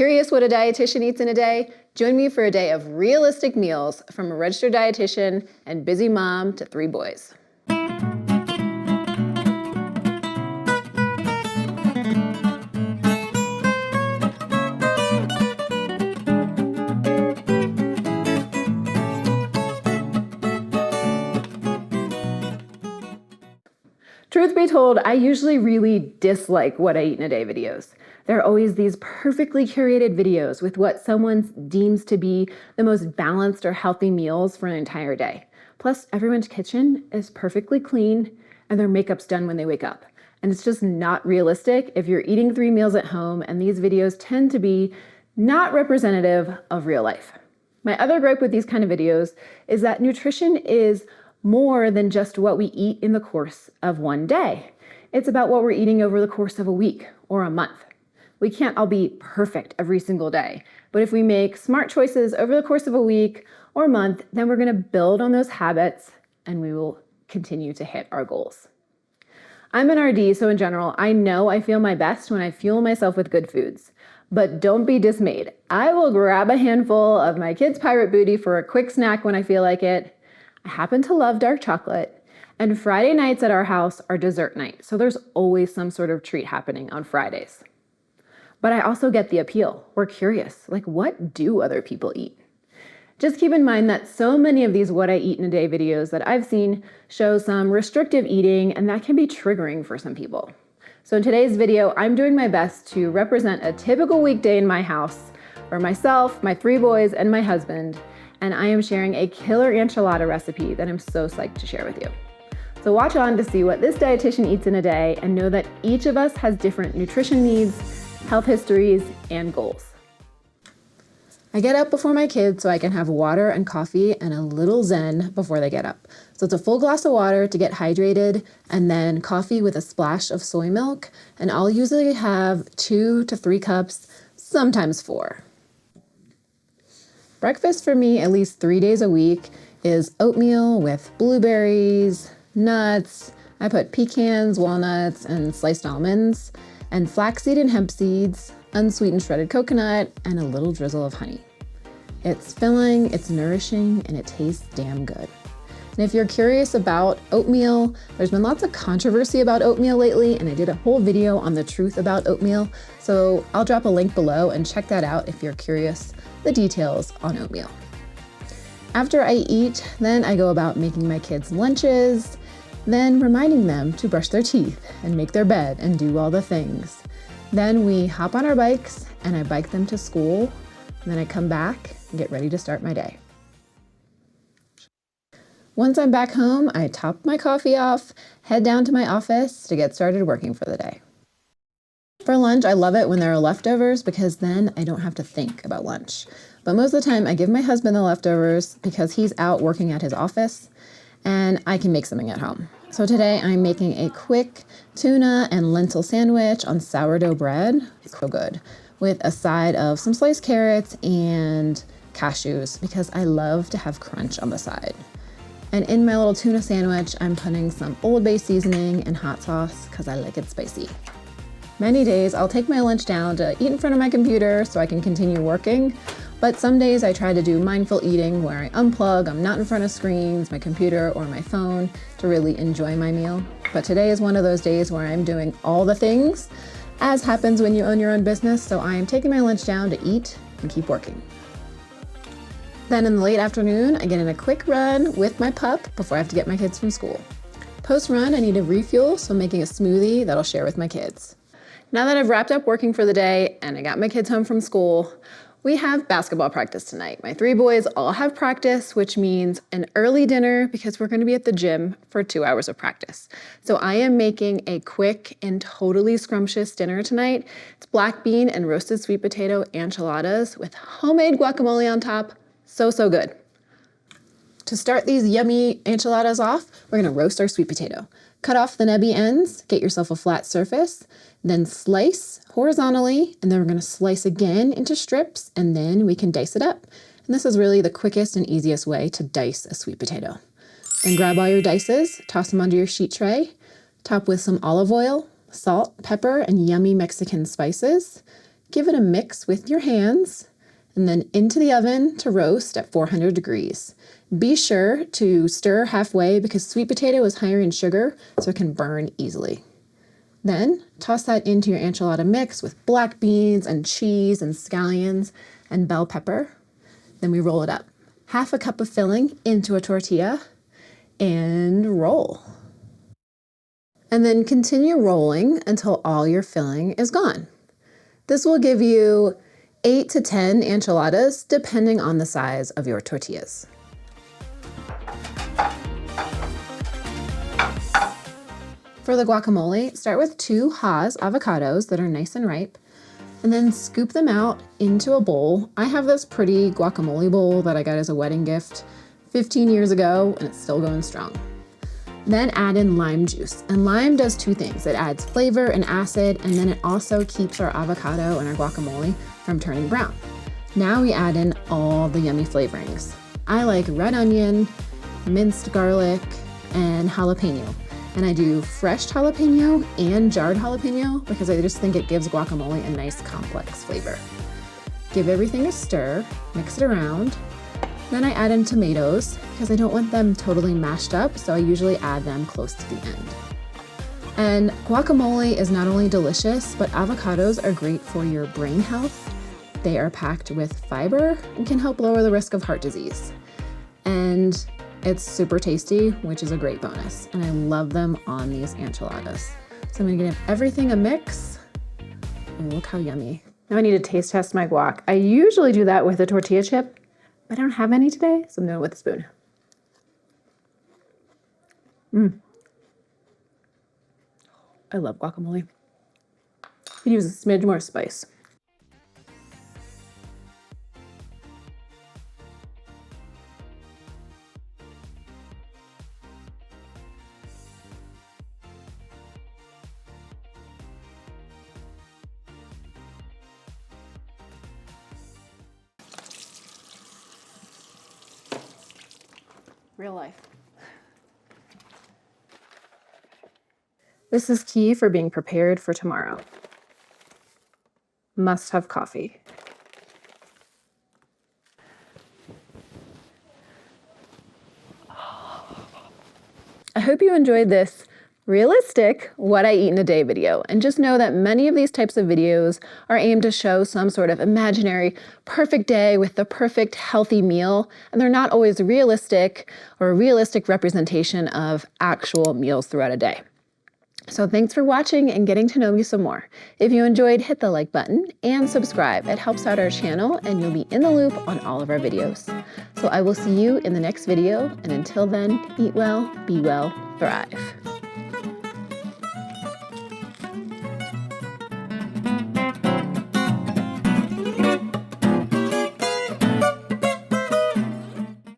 Curious what a dietitian eats in a day? Join me for a day of realistic meals from a registered dietitian and busy mom to 3 boys. Truth be told, I usually really dislike what I eat in a day videos. There are always these perfectly curated videos with what someone deems to be the most balanced or healthy meals for an entire day. Plus, everyone's kitchen is perfectly clean and their makeup's done when they wake up. And it's just not realistic if you're eating 3 meals at home, and these videos tend to be not representative of real life. My other gripe with these kind of videos is that nutrition is more than just what we eat in the course of one day. It's about what we're eating over the course of a week or a month. We can't all be perfect every single day, but if we make smart choices over the course of a week or a month, then we're going to build on those habits and we will continue to hit our goals. I'm an RD, so in general, I know I feel my best when I fuel myself with good foods. But don't be dismayed. I will grab a handful of my kids' pirate booty for a quick snack when I feel like it. I happen to love dark chocolate, and Friday nights at our house are dessert night, so there's always some sort of treat happening on Fridays. But I also get the appeal. We're curious, like, what do other people eat? Just keep in mind that so many of these what I eat in a day videos that I've seen show some restrictive eating, and that can be triggering for some people. So in today's video, I'm doing my best to represent a typical weekday in my house for myself, my 3 boys, and my husband. And I am sharing a killer enchilada recipe that I'm so psyched to share with you. So watch on to see what this dietitian eats in a day, and know that each of us has different nutrition needs, health histories, and goals. I get up before my kids so I can have water and coffee and a little zen before they get up. So it's a full glass of water to get hydrated, and then coffee with a splash of soy milk. And I'll usually have 2 to 3 cups, sometimes 4. Breakfast for me, at least 3 days a week, is oatmeal with blueberries, nuts. I put pecans, walnuts, and sliced almonds, and flaxseed and hemp seeds, unsweetened shredded coconut, and a little drizzle of honey. It's filling, it's nourishing, and it tastes damn good. And if you're curious about oatmeal, there's been lots of controversy about oatmeal lately, and I did a whole video on the truth about oatmeal, so I'll drop a link below and check that out if you're curious the details on oatmeal. After I eat, then I go about making my kids lunches, then reminding them to brush their teeth and make their bed and do all the things. Then we hop on our bikes and I bike them to school, and then I come back and get ready to start my day. Once I'm back home, I top my coffee off, head down to my office to get started working for the day. For lunch, I love it when there are leftovers because then I don't have to think about lunch. But most of the time, I give my husband the leftovers because he's out working at his office and I can make something at home. So today I'm making a quick tuna and lentil sandwich on sourdough bread. It's so good, with a side of some sliced carrots and cashews because I love to have crunch on the side. And in my little tuna sandwich, I'm putting some Old Bay seasoning and hot sauce because I like it spicy. Many days I'll take my lunch down to eat in front of my computer so I can continue working, but some days I try to do mindful eating where I unplug, I'm not in front of screens, my computer or my phone, to really enjoy my meal. But today is one of those days where I'm doing all the things, as happens when you own your own business, so I am taking my lunch down to eat and keep working. Then in the late afternoon, I get in a quick run with my pup before I have to get my kids from school. Post-run, I need a refuel, so I'm making a smoothie that I'll share with my kids. Now that I've wrapped up working for the day and I got my kids home from school, we have basketball practice tonight. My 3 boys all have practice, which means an early dinner because we're going to be at the gym for 2 hours of practice. So I am making a quick and totally scrumptious dinner tonight. It's black bean and roasted sweet potato enchiladas with homemade guacamole on top. So good. To start these yummy enchiladas off, we're going to roast our sweet potato. Cut off the nubby ends, get yourself a flat surface, then slice horizontally, and then we're going to slice again into strips, and then we can dice it up. And this is really the quickest and easiest way to dice a sweet potato. Then grab all your dices, toss them onto your sheet tray, top with some olive oil, salt, pepper, and yummy Mexican spices. Give it a mix with your hands and then into the oven to roast at 400 degrees. Be sure to stir halfway because sweet potato is higher in sugar, so it can burn easily. Then toss that into your enchilada mix with black beans and cheese and scallions and bell pepper. Then we roll it up. Half a cup of filling into a tortilla and roll. And then continue rolling until all your filling is gone. This will give you 8 to 10 enchiladas depending on the size of your tortillas. For the guacamole, start with 2 Hass avocados that are nice and ripe, and then scoop them out into a bowl. I have this pretty guacamole bowl that I got as a wedding gift 15 years ago, and it's still going strong. Then add in lime juice, and lime does 2 things. It adds flavor and acid, and then it also keeps our avocado and our guacamole from turning brown. Now we add in all the yummy flavorings. I like red onion, minced garlic, and jalapeno. And I do fresh jalapeno and jarred jalapeno because I just think it gives guacamole a nice complex flavor. Give everything a stir, mix it around. Then I add in tomatoes because I don't want them totally mashed up, so I usually add them close to the end. And guacamole is not only delicious, but avocados are great for your brain health. They are packed with fiber and can help lower the risk of heart disease. And it's super tasty, which is a great bonus. And I love them on these enchiladas. So I'm gonna give everything a mix. Oh, look how yummy. Now I need to taste test my guac. I usually do that with a tortilla chip, but I don't have any today, so I'm doing it with a spoon. I love guacamole. Could use a smidge more spice. Real life. This is key for being prepared for tomorrow. Must have coffee. I hope you enjoyed this realistic what I eat in a day video, and just know that many of these types of videos are aimed to show some sort of imaginary perfect day with the perfect healthy meal, and they're not always realistic or a realistic representation of actual meals throughout a day. So thanks for watching and getting to know me some more. If you enjoyed, hit the like button and subscribe. It helps out our channel and you'll be in the loop on all of our videos. So I will see you in the next video, and until then, eat well, be well, thrive.